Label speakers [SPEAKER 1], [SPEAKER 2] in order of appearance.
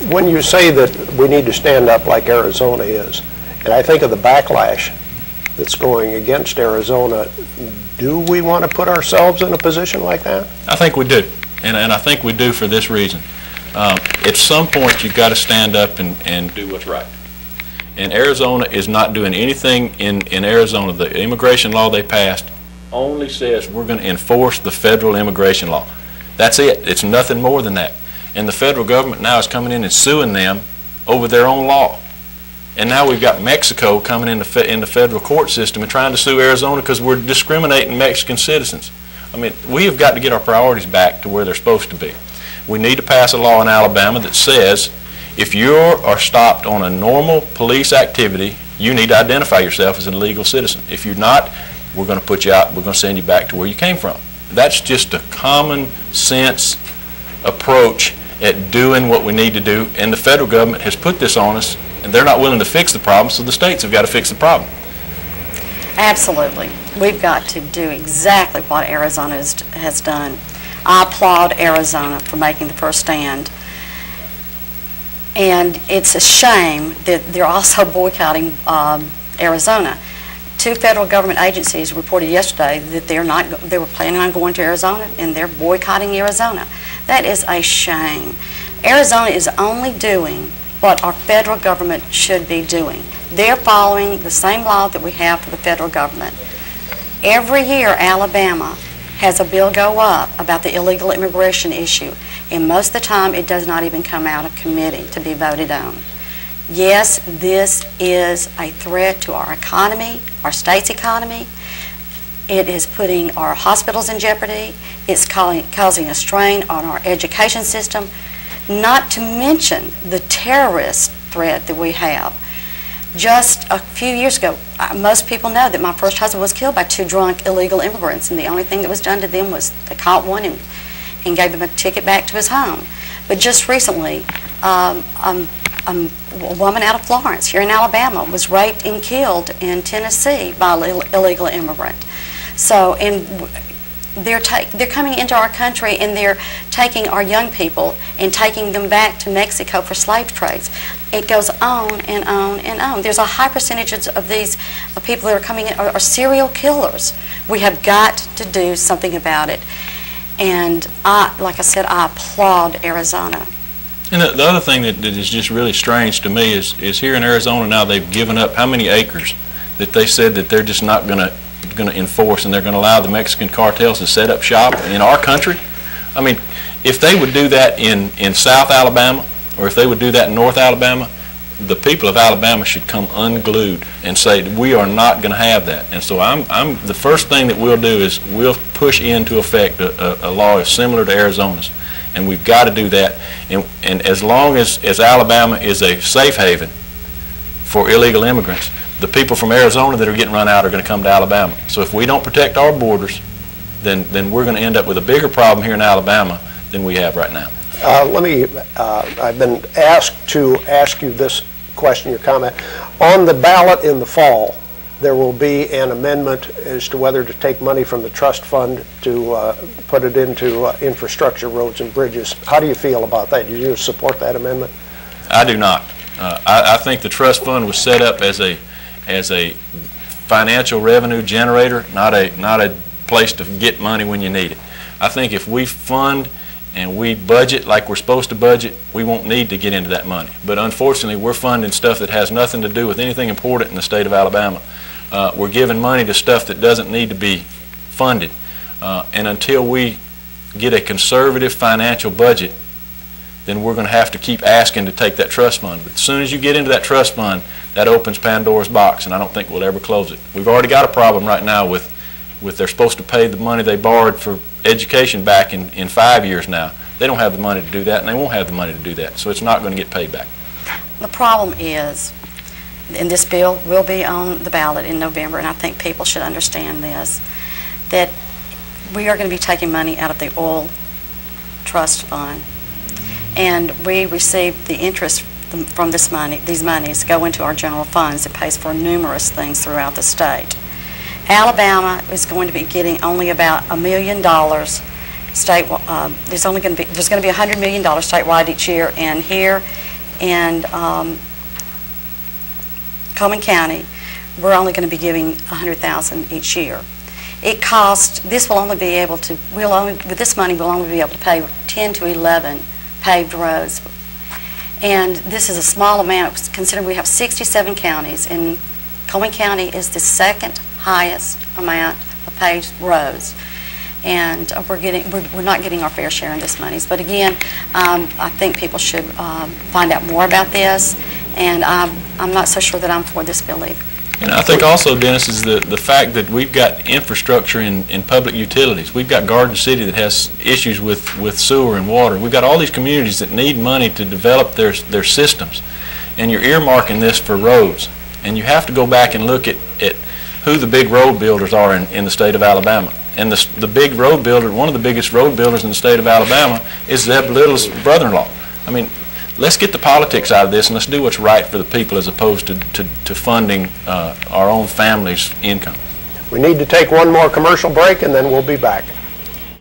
[SPEAKER 1] when you say that we need to stand up like Arizona is, and I think of the backlash that's going against Arizona, do we want to put ourselves in a position like that?
[SPEAKER 2] I think we do, and I think we do for this reason. At some point, you've got to stand up and do what's right. And Arizona is not doing anything in Arizona. The immigration law they passed only says we're going to enforce the federal immigration law. That's it. It's nothing more than that. And the federal government now is coming in and suing them over their own law. And now we've got Mexico coming in the federal court system and trying to sue Arizona because we're discriminating Mexican citizens. I mean, we have got to get our priorities back to where they're supposed to be. We need to pass a law in Alabama that says if you are stopped on a normal police activity, you need to identify yourself as an illegal citizen. If you're not, we're going to put you out, we're going to send you back to where you came from. That's just a common sense approach at doing what we need to do, and the federal government has put this on us, and they're not willing to fix the problem, so the states have got to fix the problem.
[SPEAKER 3] Absolutely. We've got to do exactly what Arizona has done. I applaud Arizona for making the first stand. And it's a shame that they're also boycotting Arizona. 2 federal government agencies reported yesterday that they were planning on going to Arizona, and they're boycotting Arizona. That is a shame. Arizona is only doing what our federal government should be doing. They're following the same law that we have for the federal government. Every year, Alabama has a bill go up about the illegal immigration issue, and most of the time it does not even come out of committee to be voted on. Yes, this is a threat to our economy, our state's economy. It is putting our hospitals in jeopardy. It's causing a strain on our education system, not to mention the terrorist threat that we have. Just a few years ago, most people know that my first husband was killed by 2 drunk illegal immigrants, and the only thing that was done to them was they caught one and gave him a ticket back to his home. But just recently, a woman out of Florence here in Alabama was raped and killed in Tennessee by an illegal immigrant. So, and they're coming into our country, and they're taking our young people and taking them back to Mexico for slave trades. It goes on and on and on. There's a high percentage of these people that are coming in are serial killers. We have got to do something about it. And like I said, I applaud Arizona.
[SPEAKER 2] And the other thing that is just really strange to me is here in Arizona now they've given up how many acres that they said that they're just not going to enforce, and they're going to allow the Mexican cartels to set up shop in our country. I mean, if they would do that in South Alabama, or if they would do that in North Alabama, the people of Alabama should come unglued and say we are not going to have that. And so the first thing that we'll do is we'll push into effect a law similar to Arizona's, and we've got to do that. And as long as Alabama is a safe haven for illegal immigrants, the people from Arizona that are getting run out are going to come to Alabama. So if we don't protect our borders, then we're going to end up with a bigger problem here in Alabama than we have right now.
[SPEAKER 1] I've been asked to ask you this question, your comment. On the ballot in the fall, there will be an amendment as to whether to take money from the trust fund to put it into infrastructure, roads and bridges. How do you feel about that? Do you support that amendment?
[SPEAKER 2] I do not. I think the trust fund was set up as a financial revenue generator, not a place to get money when you need it. I think if we fund and we budget like we're supposed to budget, we won't need to get into that money. But unfortunately, we're funding stuff that has nothing to do with anything important in the state of Alabama. We're giving money to stuff that doesn't need to be funded. And until we get a conservative financial budget, then we're going to have to keep asking to take that trust fund. But as soon as you get into that trust fund, that opens Pandora's box, and I don't think we'll ever close it. We've already got a problem right now with they're supposed to pay the money they borrowed for education back in 5 years now. They don't have the money to do that, and they won't have the money to do that, so it's not going to get paid back.
[SPEAKER 3] The problem is, and this bill will be on the ballot in November, and I think people should understand this, that we are going to be taking money out of the oil trust fund, and we receive the interest from this money. These monies go into our general funds. It pays for numerous things throughout the state. Alabama is going to be getting only about $1 million state. There's going to be $100 million statewide each year, and here and Cullman County, we're only going to be giving $100,000 each year. It costs, this will only be able to, with this money, we'll only be able to pay 10 to 11 paved roads. And this is a small amount, considering we have 67 counties, and Cullman County is the second highest amount of paved roads. And we're not getting our fair share in this monies. But again, I think people should find out more about this, and I'm not so sure that I'm for this bill either.
[SPEAKER 2] And I think also, Dennis, is the fact that we've got infrastructure in public utilities. We've got Garden City that has issues with sewer and water. We've got all these communities that need money to develop their systems. And you're earmarking this for roads. And you have to go back and look at who the big road builders are in the state of Alabama. And the big road builder, one of the biggest road builders in the state of Alabama, is Zeb Little's brother-in-law. I mean, let's get the politics out of this and let's do what's right for the people as opposed to funding our own family's income.
[SPEAKER 1] We need to take one more commercial break and then we'll be back.